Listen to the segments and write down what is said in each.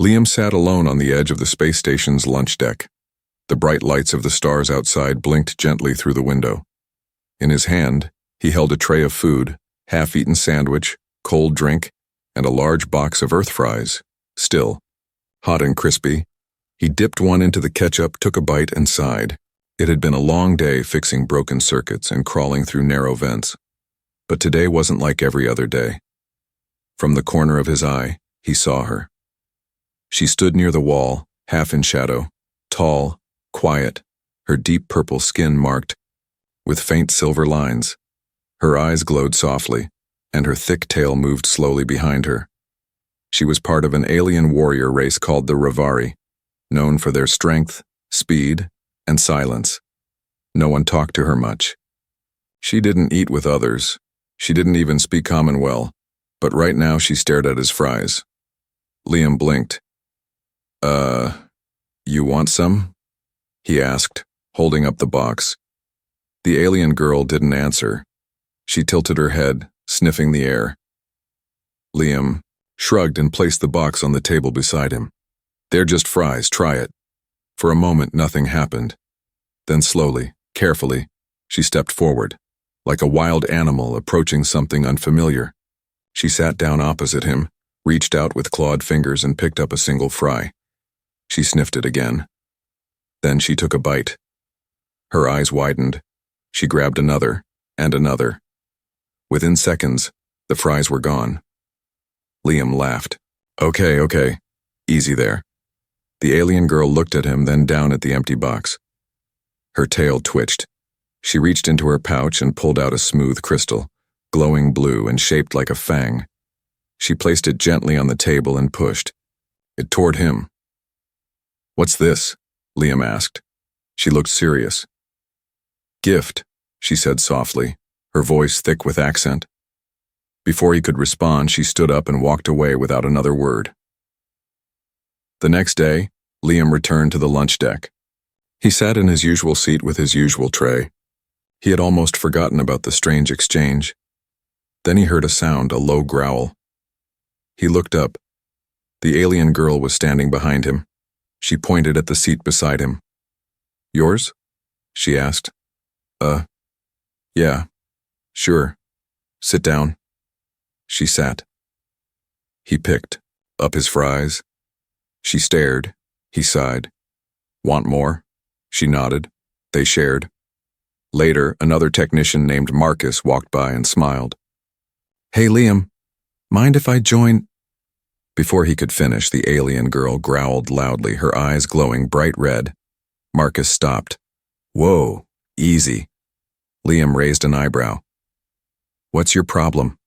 Liam sat alone on the edge of the space station's lunch deck. The bright lights of the stars outside blinked gently through the window. In his hand, he held a tray of food, half-eaten sandwich, cold drink, and a large box of earth fries, still, hot and crispy. He dipped one into the ketchup, took a bite, and sighed. It had been a long day fixing broken circuits and crawling through narrow vents. But today wasn't like every other day. From the corner of his eye, he saw her. She stood near the wall, half in shadow, tall, quiet, her deep purple skin marked with faint silver lines. Her eyes glowed softly, and her thick tail moved slowly behind her. She was part of an alien warrior race called the Ravari, known for their strength, speed, and silence. No one talked to her much. She didn't eat with others. She didn't even speak common well, but right now she stared at his fries. Liam blinked. You want some?" he asked, holding up the box. The alien girl didn't answer. She tilted her head, sniffing the air. Liam shrugged and placed the box on the table beside him. "They're just fries, try it." For a moment, nothing happened. Then slowly, carefully, she stepped forward, like a wild animal approaching something unfamiliar. She sat down opposite him, reached out with clawed fingers and picked up a single fry. She sniffed it again. Then she took a bite. Her eyes widened. She grabbed another, and another. Within seconds, the fries were gone. Liam laughed. Okay, easy there." The alien girl looked at him, then down at the empty box. Her tail twitched. She reached into her pouch and pulled out a smooth crystal, glowing blue and shaped like a fang. She placed it gently on the table and pushed it toward him. "What's this?" Liam asked. She looked serious. "Gift," she said softly, her voice thick with accent. Before he could respond, she stood up and walked away without another word. The next day, Liam returned to the lunch deck. He sat in his usual seat with his usual tray. He had almost forgotten about the strange exchange. Then he heard a sound, a low growl. He looked up. The alien girl was standing behind him. She pointed at the seat beside him. "Yours?" she asked. Yeah, sure. Sit down." She sat. He picked up his fries. She stared. He sighed. "Want more?" She nodded. They shared. Later, another technician named Marcus walked by and smiled. "Hey, Liam, mind if I join?" Before he could finish, the alien girl growled loudly, her eyes glowing bright red. Marcus stopped. "Whoa, easy." Liam raised an eyebrow. "What's your problem?"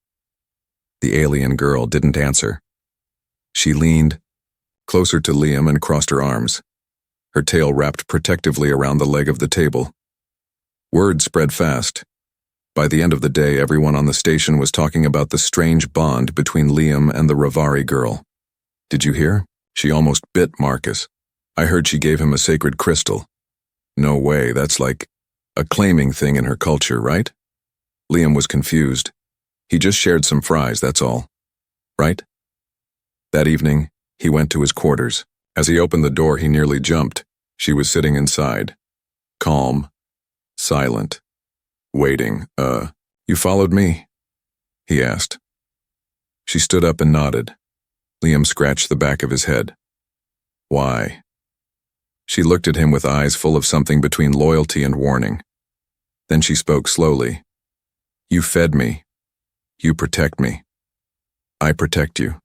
The alien girl didn't answer. She leaned closer to Liam and crossed her arms, her tail wrapped protectively around the leg of the table. Word spread fast. By the end of the day, everyone on the station was talking about the strange bond between Liam and the Ravari girl. "Did you hear? She almost bit Marcus. I heard she gave him a sacred crystal." "No way, that's like a claiming thing in her culture, right?" Liam was confused. "He just shared some fries, that's all. Right?" That evening, he went to his quarters. As he opened the door, he nearly jumped. She was sitting inside. Calm. Silent. Waiting. You followed me?" he asked. She stood up and nodded. Liam scratched the back of his head. "Why?" She looked at him with eyes full of something between loyalty and warning. Then she spoke slowly. "You fed me. You protect me. I protect you."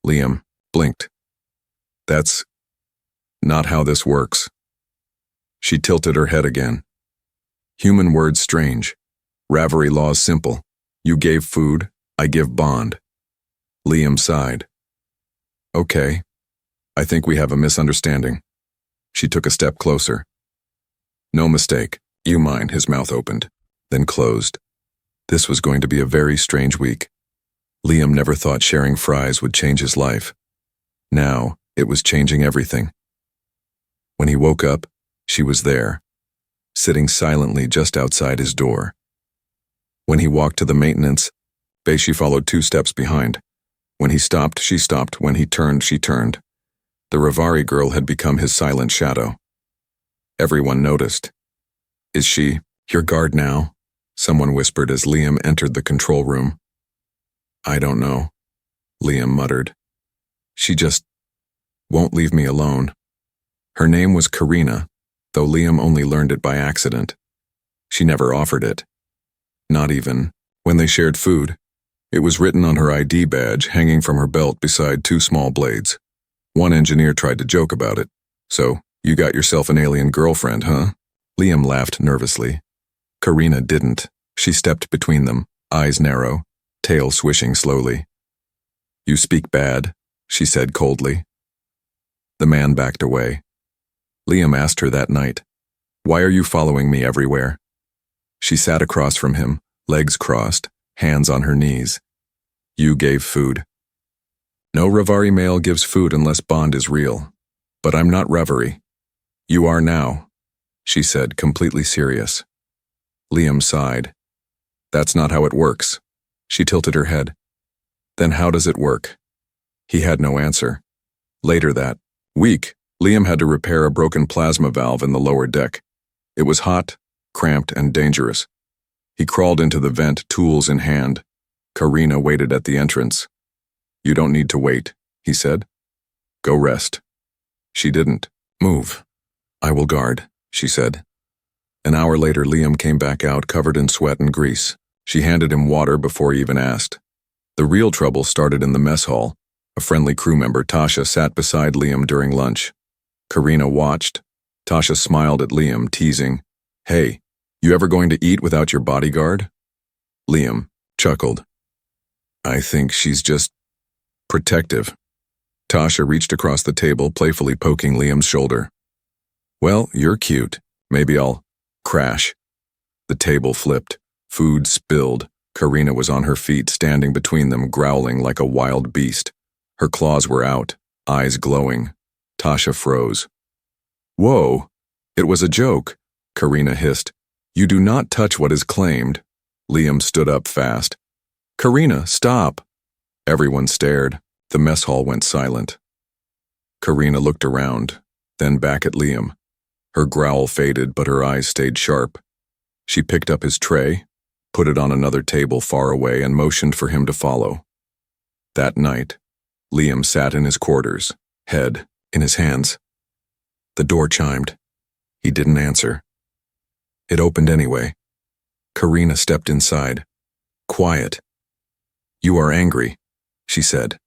Liam blinked. "That's not how this works." She tilted her head again. "Human words strange. Ravari laws simple. You gave food, I give bond." Liam sighed. "Okay. I think we have a misunderstanding." She took a step closer. "No mistake. You mind." His mouth opened, then closed. This was going to be a very strange week. Liam never thought sharing fries would change his life. Now, it was changing everything. When he woke up, she was there, sitting silently just outside his door. When he walked to the maintenance bay, she followed 2 steps behind. When he stopped, she stopped. When he turned, she turned. The Rivari girl had become his silent shadow. Everyone noticed. "Is she your guard now?" someone whispered as Liam entered the control room. "I don't know," Liam muttered. "She just won't leave me alone." Her name was Karina, though Liam only learned it by accident. She never offered it. Not even when they shared food. It was written on her ID badge hanging from her belt beside two small blades. One engineer tried to joke about it. "So, you got yourself an alien girlfriend, huh?" Liam laughed nervously. Karina didn't. She stepped between them, eyes narrow, tail swishing slowly. "You speak bad," she said coldly. The man backed away. Liam asked her that night, "Why are you following me everywhere?" She sat across from him, legs crossed, hands on her knees. "You gave food." "No Rivari male gives food unless bond is real. But I'm not Rivari." "You are now," she said, completely serious. Liam sighed. "That's not how it works." She tilted her head. "Then how does it work?" He had no answer. Later that week, Liam had to repair a broken plasma valve in the lower deck. It was hot, cramped, and dangerous. He crawled into the vent, tools in hand. Karina waited at the entrance. "You don't need to wait," he said. "Go rest." She didn't move. "I will guard," she said. An hour later, Liam came back out covered in sweat and grease. She handed him water before he even asked. The real trouble started in the mess hall. A friendly crew member, Tasha, sat beside Liam during lunch. Karina watched. Tasha smiled at Liam, teasing, "Hey, you ever going to eat without your bodyguard?" Liam chuckled. "I think she's just protective." Tasha reached across the table, playfully poking Liam's shoulder. "Well, you're cute. Maybe I'll crash." The table flipped. Food spilled. Karina was on her feet, standing between them, growling like a wild beast. Her claws were out, eyes glowing. Tasha froze. "Whoa, it was a joke," Karina hissed. "You do not touch what is claimed." Liam stood up fast. "Karina, stop." Everyone stared. The mess hall went silent. Karina looked around, then back at Liam. Her growl faded, but her eyes stayed sharp. She picked up his tray, put it on another table far away, and motioned for him to follow. That night, Liam sat in his quarters, head in his hands. The door chimed. He didn't answer. It opened anyway. Karina stepped inside. Quiet. "You are angry," she said.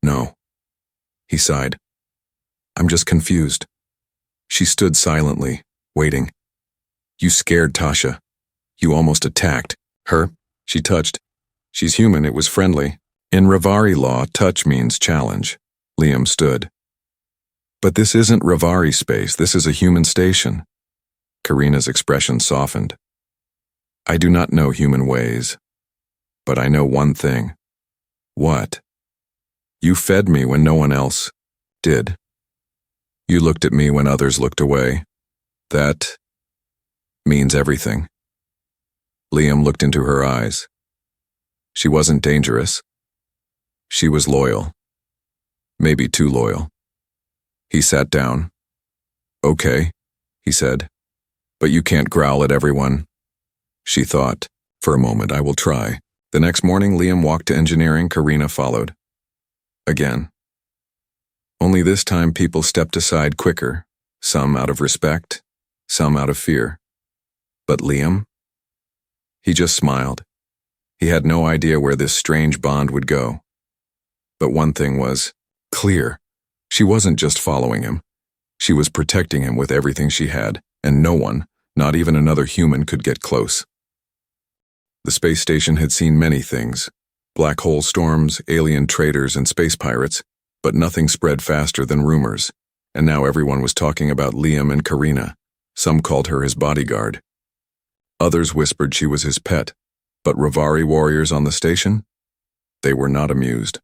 "No." He sighed. "I'm just confused." She stood silently, waiting. "You scared Tasha. You almost attacked her." She touched. "She's human, it was friendly. In Rivari law, touch means challenge." Liam stood. "But this isn't Rivari space, this is a human station." Karina's expression softened. "I do not know human ways. But I know one thing." "What?" "You fed me when no one else did. You looked at me when others looked away. That means everything." Liam looked into her eyes. She wasn't dangerous. She was loyal. Maybe too loyal. He sat down. "Okay," he said. "But you can't growl at everyone." She thought. "For a moment, I will try." The next morning, Liam walked to engineering. Karina followed. Again. Only this time people stepped aside quicker, some out of respect, some out of fear. But Liam? He just smiled. He had no idea where this strange bond would go. But one thing was clear. She wasn't just following him. She was protecting him with everything she had, and no one, not even another human, could get close. The space station had seen many things. Black hole storms, alien traders, and space pirates, but nothing spread faster than rumors, and now everyone was talking about Liam and Karina. Some called her his bodyguard. Others whispered she was his pet, but Rivari warriors on the station? They were not amused.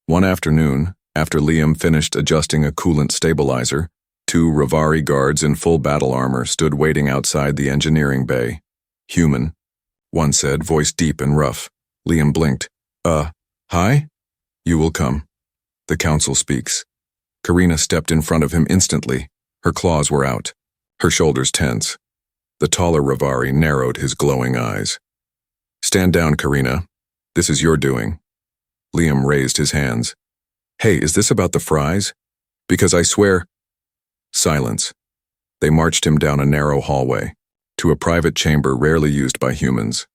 One afternoon, after Liam finished adjusting a coolant stabilizer, two Rivari guards in full battle armor stood waiting outside the engineering bay. "Human," one said, voice deep and rough. Liam blinked. Hi? You will come. The council speaks. Karina stepped in front of him instantly. Her claws were out, her shoulders tense. The taller Rivari narrowed his glowing eyes. Stand down, Karina. This is your doing. Liam raised his hands. Hey, is this about the fries? Because I swear... Silence. They marched him down a narrow hallway, to a private chamber rarely used by humans.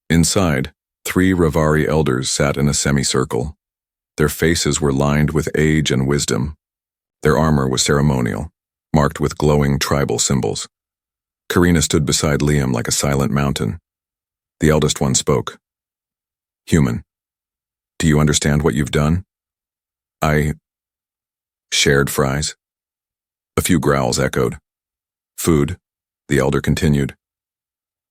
Inside, 3 Rivari elders sat in a semicircle. Their faces were lined with age and wisdom. Their armor was ceremonial, marked with glowing tribal symbols. Karina stood beside Liam like a silent mountain. The eldest one spoke. Human, do you understand what you've done? I... Shared fries? A few growls echoed. Food, the elder continued,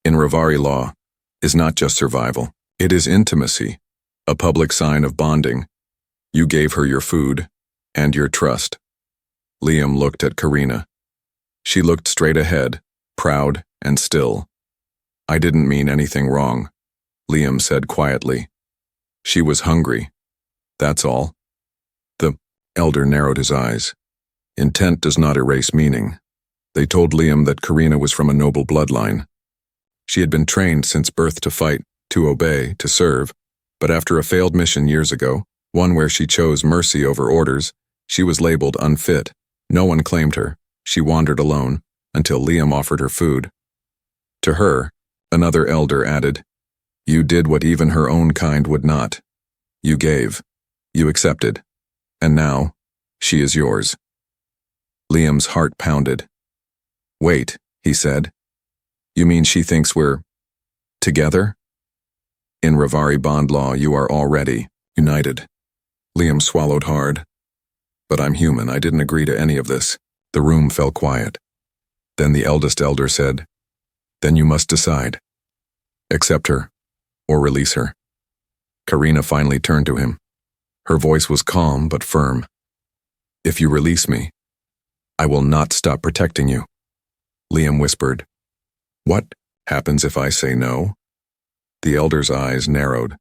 in Rivari law, is not just survival. It is intimacy, a public sign of bonding. You gave her your food and your trust. Liam looked at Karina. She looked straight ahead, proud and still. I didn't mean anything wrong, Liam said quietly. She was hungry. That's all. The elder narrowed his eyes. Intent does not erase meaning. They told Liam that Karina was from a noble bloodline. She had been trained since birth to fight, to obey, to serve, but after a failed mission years ago, one where she chose mercy over orders, she was labeled unfit. No one claimed her. She wandered alone, until Liam offered her food. To her, another elder added, You did what even her own kind would not. You gave. You accepted. And now, she is yours. Liam's heart pounded. Wait, he said. You mean she thinks we're... together? In Rivari bond law, you are already united. Liam swallowed hard. But I'm human, I didn't agree to any of this. The room fell quiet. Then the eldest elder said, Then you must decide. Accept her, or release her. Karina finally turned to him. Her voice was calm but firm. If you release me, I will not stop protecting you. Liam whispered. What happens if I say no? The elder's eyes narrowed.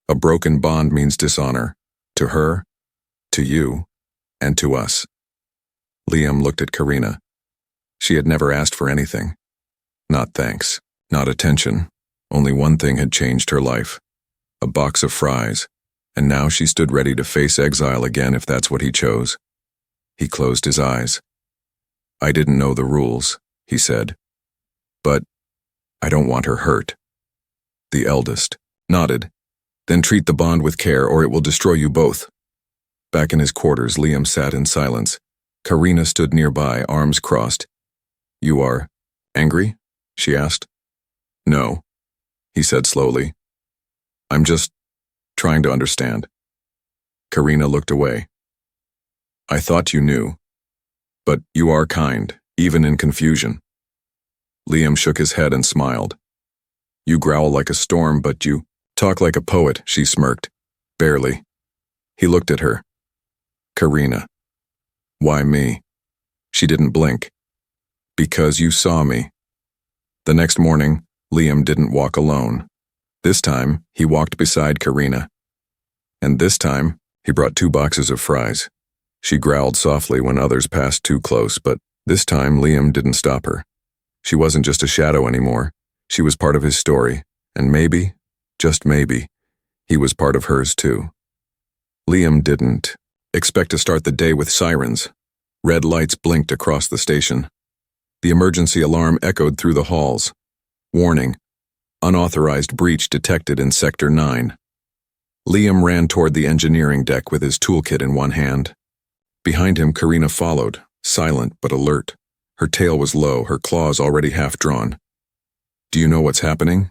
A broken bond means dishonor. To her, to you, and to us. Liam looked at Karina. She had never asked for anything. Not thanks, not attention. Only one thing had changed her life. A box of fries. And now she stood ready to face exile again if that's what he chose. He closed his eyes. I didn't know the rules, he said. But I don't want her hurt. The eldest nodded. Then treat the bond with care or it will destroy you both. Back in his quarters, Liam sat in silence. Karina stood nearby, arms crossed. You are angry? She asked. No, he said slowly. I'm just trying to understand. Karina looked away. I thought you knew. But you are kind, even in confusion. Liam shook his head and smiled. You growl like a storm, but you talk like a poet, she smirked. Barely. He looked at her. Karina. Why me? She didn't blink. Because you saw me. The next morning, Liam didn't walk alone. This time, he walked beside Karina. And this time, he brought 2 boxes of fries. She growled softly when others passed too close, but this time Liam didn't stop her. She wasn't just a shadow anymore. She was part of his story, and maybe, just maybe, he was part of hers too. Liam didn't expect to start the day with sirens. Red lights blinked across the station. The emergency alarm echoed through the halls. Warning, unauthorized breach detected in Sector 9. Liam ran toward the engineering deck with his toolkit in one hand. Behind him, Karina followed, silent but alert. Her tail was low, her claws already half drawn. Do you know what's happening?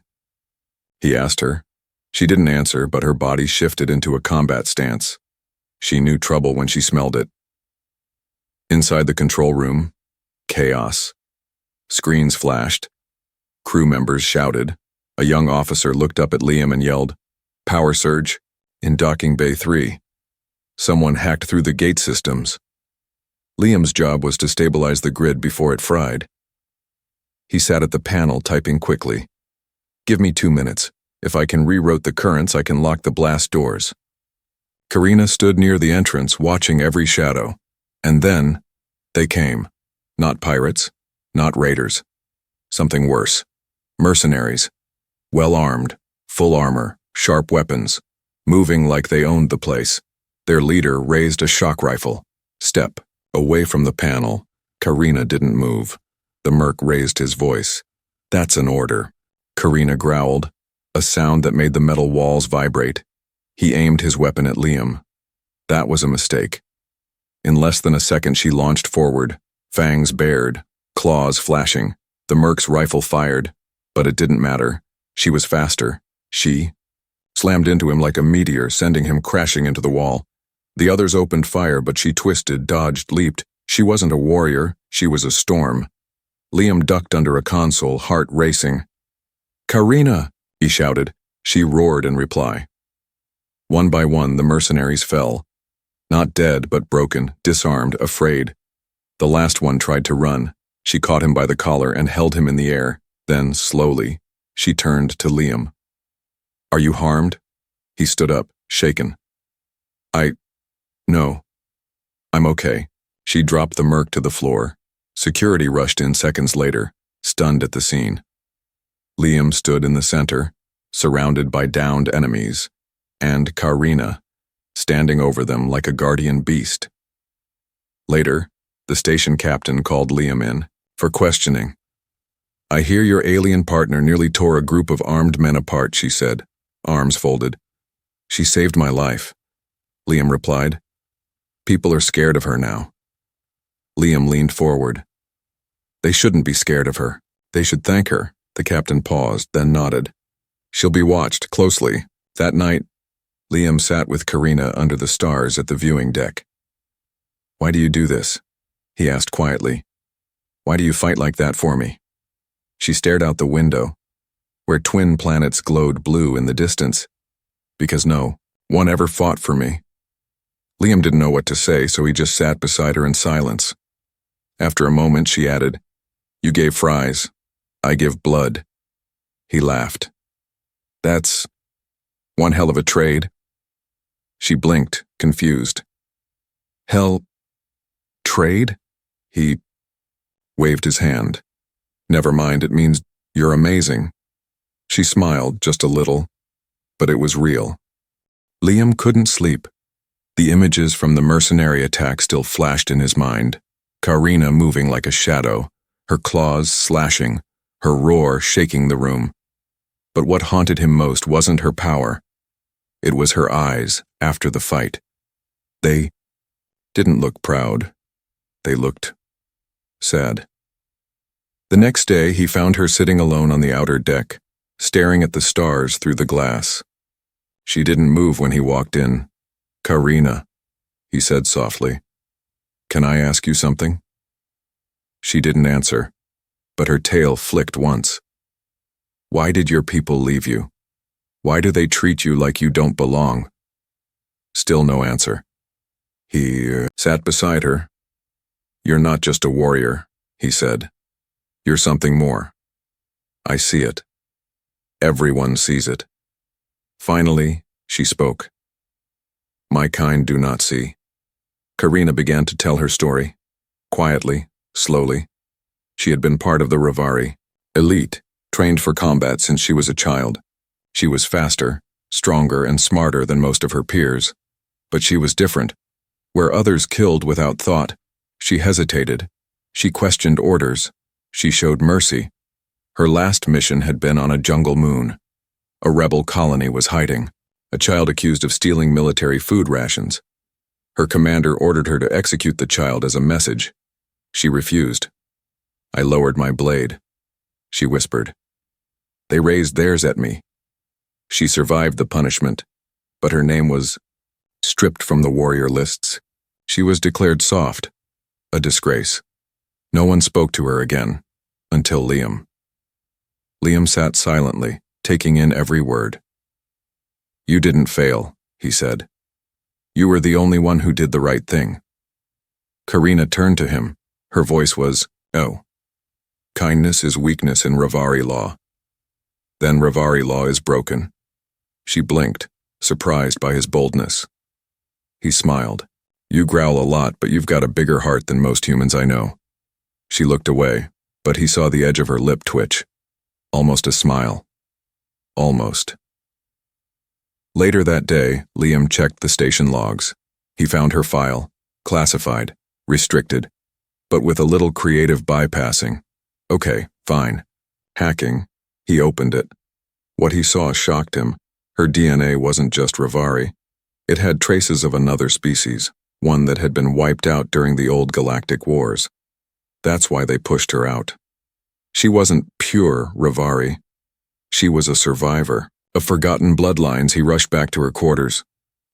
He asked her. She didn't answer, but her body shifted into a combat stance. She knew trouble when she smelled it. Inside the control room, chaos. Screens flashed. Crew members shouted. A young officer looked up at Liam and yelled, Power surge, in docking bay 3. Someone hacked through the gate systems. Liam's job was to stabilize the grid before it fried. He sat at the panel typing quickly. Give me 2 minutes. If I can reroute the currents, I can lock the blast doors. Karina stood near the entrance, watching every shadow. And then, they came. Not pirates, not raiders. Something worse. Mercenaries. Well-armed, full armor, sharp weapons, moving like they owned the place. Their leader raised a shock rifle. Step, away from the panel. Karina didn't move. The merc raised his voice. "That's an order." Karina growled, a sound that made the metal walls vibrate. He aimed his weapon at Liam. That was a mistake. In less than a second she launched forward, fangs bared, claws flashing. The merc's rifle fired, but it didn't matter. She was faster. She slammed into him like a meteor, sending him crashing into the wall. The others opened fire, but she twisted, dodged, leaped. She wasn't a warrior, she was a storm. Liam ducked under a console, heart racing. "Karina!" he shouted. She roared in reply. One by one, the mercenaries fell. Not dead, but broken, disarmed, afraid. The last one tried to run. She caught him by the collar and held him in the air. Then, slowly, she turned to Liam. "Are you harmed?" He stood up, shaken. No. I'm okay." She dropped the merc to the floor. Security rushed in seconds later, stunned at the scene. Liam stood in the center, surrounded by downed enemies, and Karina, standing over them like a guardian beast. Later, the station captain called Liam in for questioning. "I hear your alien partner nearly tore a group of armed men apart," she said, arms folded. "She saved my life," Liam replied. "People are scared of her now." Liam leaned forward. "They shouldn't be scared of her. They should thank her." The captain paused, then nodded. "She'll be watched closely." That night, Liam sat with Karina under the stars at the viewing deck. "Why do you do this?" he asked quietly. "Why do you fight like that for me?" She stared out the window, where twin planets glowed blue in the distance. "Because no one ever fought for me." Liam didn't know what to say, so he just sat beside her in silence. After a moment, she added, "You gave fries. I give blood." He laughed. "That's one hell of a trade." She blinked, confused. "Hell, trade?" He waved his hand. "Never mind, it means you're amazing." She smiled, just a little, but it was real. Liam couldn't sleep. The images from the mercenary attack still flashed in his mind. Karina moving like a shadow, her claws slashing, her roar shaking the room. But what haunted him most wasn't her power. It was her eyes after the fight. They didn't look proud. They looked sad. The next day, he found her sitting alone on the outer deck, staring at the stars through the glass. She didn't move when he walked in. "Karina," he said softly, "can I ask you something?" She didn't answer, but her tail flicked once. "Why did your people leave you? Why do they treat you like you don't belong?" Still no answer. He sat beside her. "You're not just a warrior," he said. "You're something more. I see it. Everyone sees it." Finally, she spoke. "My kind do not see." Karina began to tell her story. Quietly, slowly. She had been part of the Rivari, elite, trained for combat since she was a child. She was faster, stronger, and smarter than most of her peers. But she was different. Where others killed without thought, she hesitated. She questioned orders. She showed mercy. Her last mission had been on a jungle moon. A rebel colony was hiding, a child accused of stealing military food rations. Her commander ordered her to execute the child as a message. She refused. "I lowered my blade," she whispered. "They raised theirs at me." She survived the punishment, but her name was stripped from the warrior lists. She was declared soft, a disgrace. No one spoke to her again, until Liam. Liam sat silently, taking in every word. "You didn't fail," he said. "You were the only one who did the right thing." Karina turned to him. Her voice was, "Oh. Kindness is weakness in Rivari law. Then Rivari law is broken." She blinked, surprised by his boldness. He smiled. You growl a lot, but you've got a bigger heart than most humans I know. She looked away, but he saw the edge of her lip twitch. Almost a smile. Almost. Later that day, Liam checked the station logs. He found her file, classified, restricted, but with a little creative bypassing. Okay, fine. Hacking. He opened it. What he saw shocked him. Her DNA wasn't just Rivari. It had traces of another species, one that had been wiped out during the old galactic wars. That's why they pushed her out. She wasn't pure Rivari. She was a survivor. Of forgotten bloodlines, he rushed back to her quarters.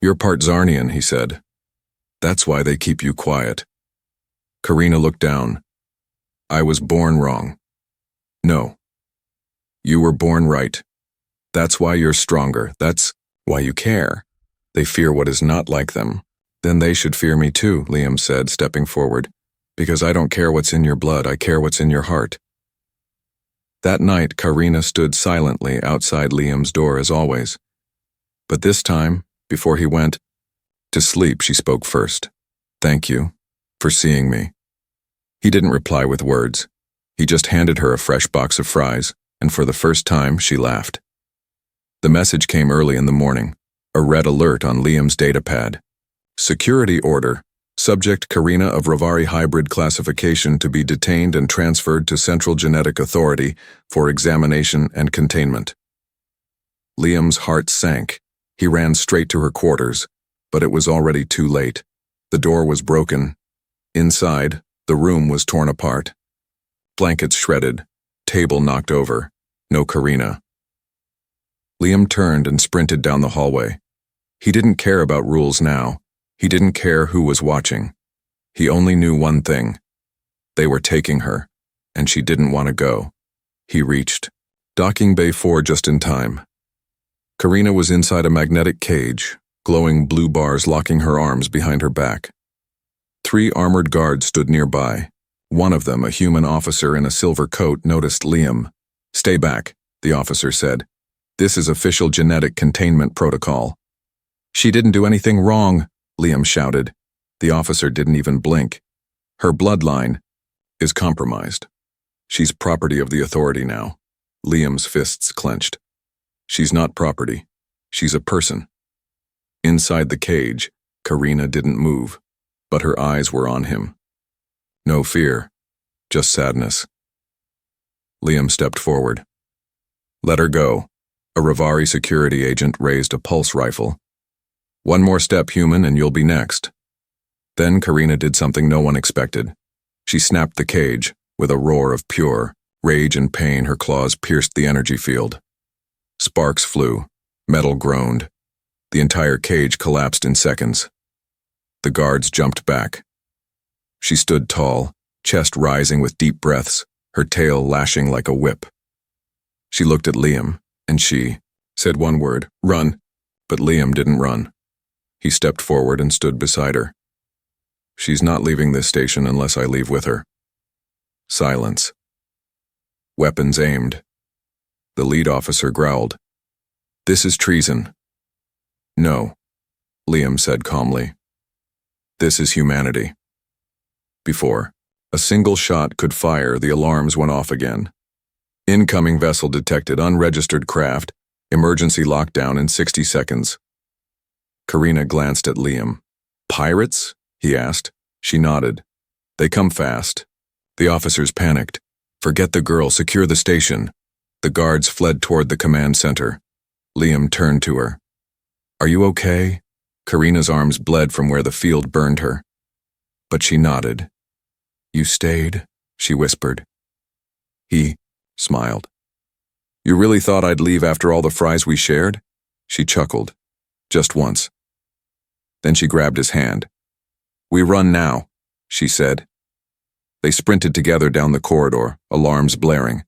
You're part Zarnian, he said. That's why they keep you quiet. Karina looked down. I was born wrong. No. You were born right. That's why you're stronger. That's why you care. They fear what is not like them. Then they should fear me too, Liam said, stepping forward. Because I don't care what's in your blood, I care what's in your heart. That night, Karina stood silently outside Liam's door as always. But this time, before he went to sleep, she spoke first. Thank you for seeing me. He didn't reply with words. He just handed her a fresh box of fries, and for the first time, she laughed. The message came early in the morning, a red alert on Liam's datapad. Security order. Subject Karina of Rivari hybrid classification to be detained and transferred to Central Genetic Authority for examination and containment. Liam's heart sank. He ran straight to her quarters, but it was already too late. The door was broken. Inside, the room was torn apart. Blankets shredded, table knocked over. No Karina. Liam turned and sprinted down the hallway. He didn't care about rules now. He didn't care who was watching. He only knew one thing. They were taking her, and she didn't want to go. He reached docking bay 4 just in time. Karina was inside a magnetic cage, glowing blue bars locking her arms behind her back. 3 armored guards stood nearby. One of them, a human officer in a silver coat, noticed Liam. Stay back, the officer said. This is official genetic containment protocol. She didn't do anything wrong, Liam shouted. The officer didn't even blink. Her bloodline is compromised. She's property of the authority now. Liam's fists clenched. She's not property. She's a person. Inside the cage, Karina didn't move, but her eyes were on him. No fear, just sadness. Liam stepped forward. Let her go. A Rivari security agent raised a pulse rifle. One more step, human, and you'll be next. Then Karina did something no one expected. She snapped the cage. With a roar of pure rage and pain, her claws pierced the energy field. Sparks flew. Metal groaned. The entire cage collapsed in seconds. The guards jumped back. She stood tall, chest rising with deep breaths, her tail lashing like a whip. She looked at Liam, and she said one word, run, but Liam didn't run. He stepped forward and stood beside her. She's not leaving this station unless I leave with her. Silence. Weapons aimed. The lead officer growled. This is treason. No, Liam said calmly. This is humanity. Before a single shot could fire, the alarms went off again. Incoming vessel detected, unregistered craft, emergency lockdown in 60 seconds. Karina glanced at Liam. Pirates? He asked. She nodded. They come fast. The officers panicked. Forget the girl, secure the station. The guards fled toward the command center. Liam turned to her. Are you okay? Karina's arms bled from where the field burned her. But she nodded. You stayed, she whispered. He smiled. You really thought I'd leave after all the fries we shared? She chuckled. Just once. Then she grabbed his hand. We run now, she said. They sprinted together down the corridor, alarms blaring.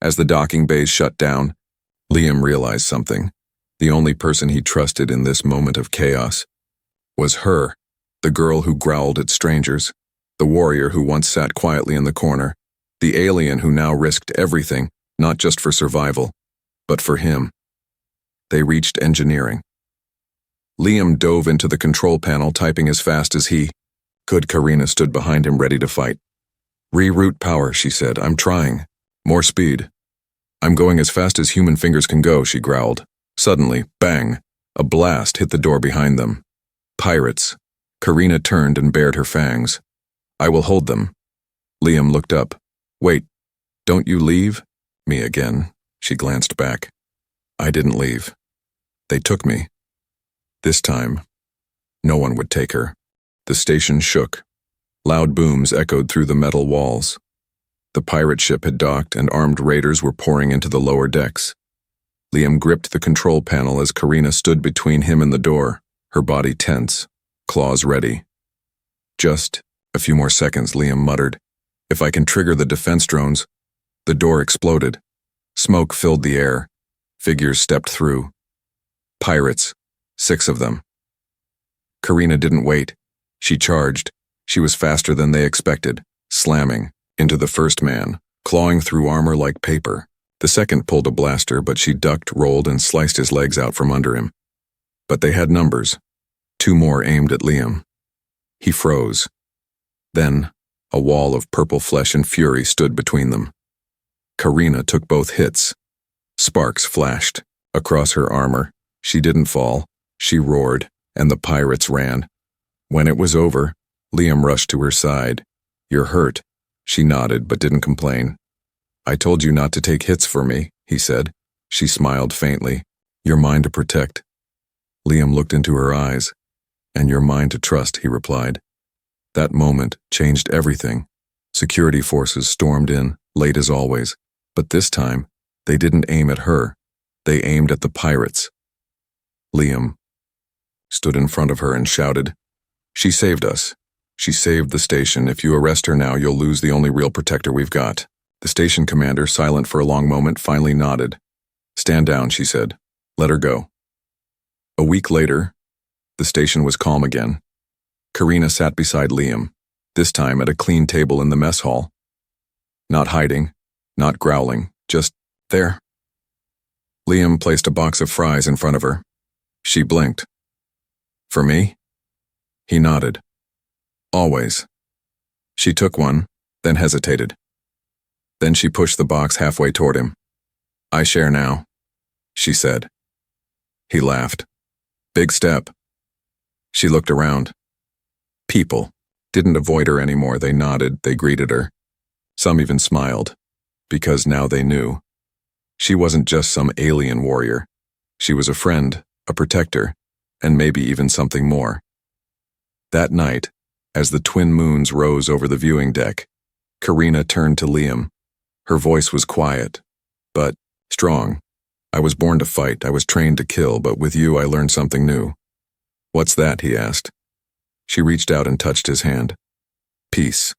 As the docking bays shut down, Liam realized something. The only person he trusted in this moment of chaos was her, the girl who growled at strangers, the warrior who once sat quietly in the corner, the alien who now risked everything, not just for survival, but for him. They reached engineering. Liam dove into the control panel, typing as fast as he could. Karina stood behind him, ready to fight. Reroute power, she said. I'm trying. More speed. I'm going as fast as human fingers can go, she growled. Suddenly, bang! A blast hit the door behind them. Pirates. Karina turned and bared her fangs. I will hold them. Liam looked up. Wait, don't you leave? Me again. She glanced back. I didn't leave. They took me. This time, no one would take her. The station shook. Loud booms echoed through the metal walls. The pirate ship had docked and armed raiders were pouring into the lower decks. Liam gripped the control panel as Karina stood between him and the door, her body tense, claws ready. Just a few more seconds, Liam muttered. If I can trigger the defense drones. The door exploded. Smoke filled the air. Figures stepped through. Pirates, 6 of them. Karina didn't wait. She charged. She was faster than they expected, slamming into the first man, clawing through armor like paper. The second pulled a blaster, but she ducked, rolled, and sliced his legs out from under him. But they had numbers. 2 more aimed at Liam. He froze. Then, a wall of purple flesh and fury stood between them. Karina took both hits. Sparks flashed across her armor. She didn't fall. She roared, and the pirates ran. When it was over, Liam rushed to her side. You're hurt. She nodded but didn't complain. I told you not to take hits for me, he said. She smiled faintly. You're mine to protect. Liam looked into her eyes. And you're mine to trust, he replied. That moment changed everything. Security forces stormed in, late as always. But this time, they didn't aim at her. They aimed at the pirates. Liam stood in front of her and shouted, She saved us. She saved the station. If you arrest her now, you'll lose the only real protector we've got. The station commander, silent for a long moment, finally nodded. Stand down, she said. Let her go. A week later, the station was calm again. Karina sat beside Liam, this time at a clean table in the mess hall. Not hiding, not growling, just there. Liam placed a box of fries in front of her. She blinked. For me? He nodded. Always. She took one, then hesitated. Then she pushed the box halfway toward him. I share now, she said. He laughed. Big step. She looked around. People didn't avoid her anymore. They nodded, they greeted her. Some even smiled, because now they knew. She wasn't just some alien warrior. She was a friend, a protector, and maybe even something more. That night, as the twin moons rose over the viewing deck, Karina turned to Liam. Her voice was quiet, but strong. I was born to fight, I was trained to kill, but with you I learned something new. What's that? He asked. She reached out and touched his hand. Peace.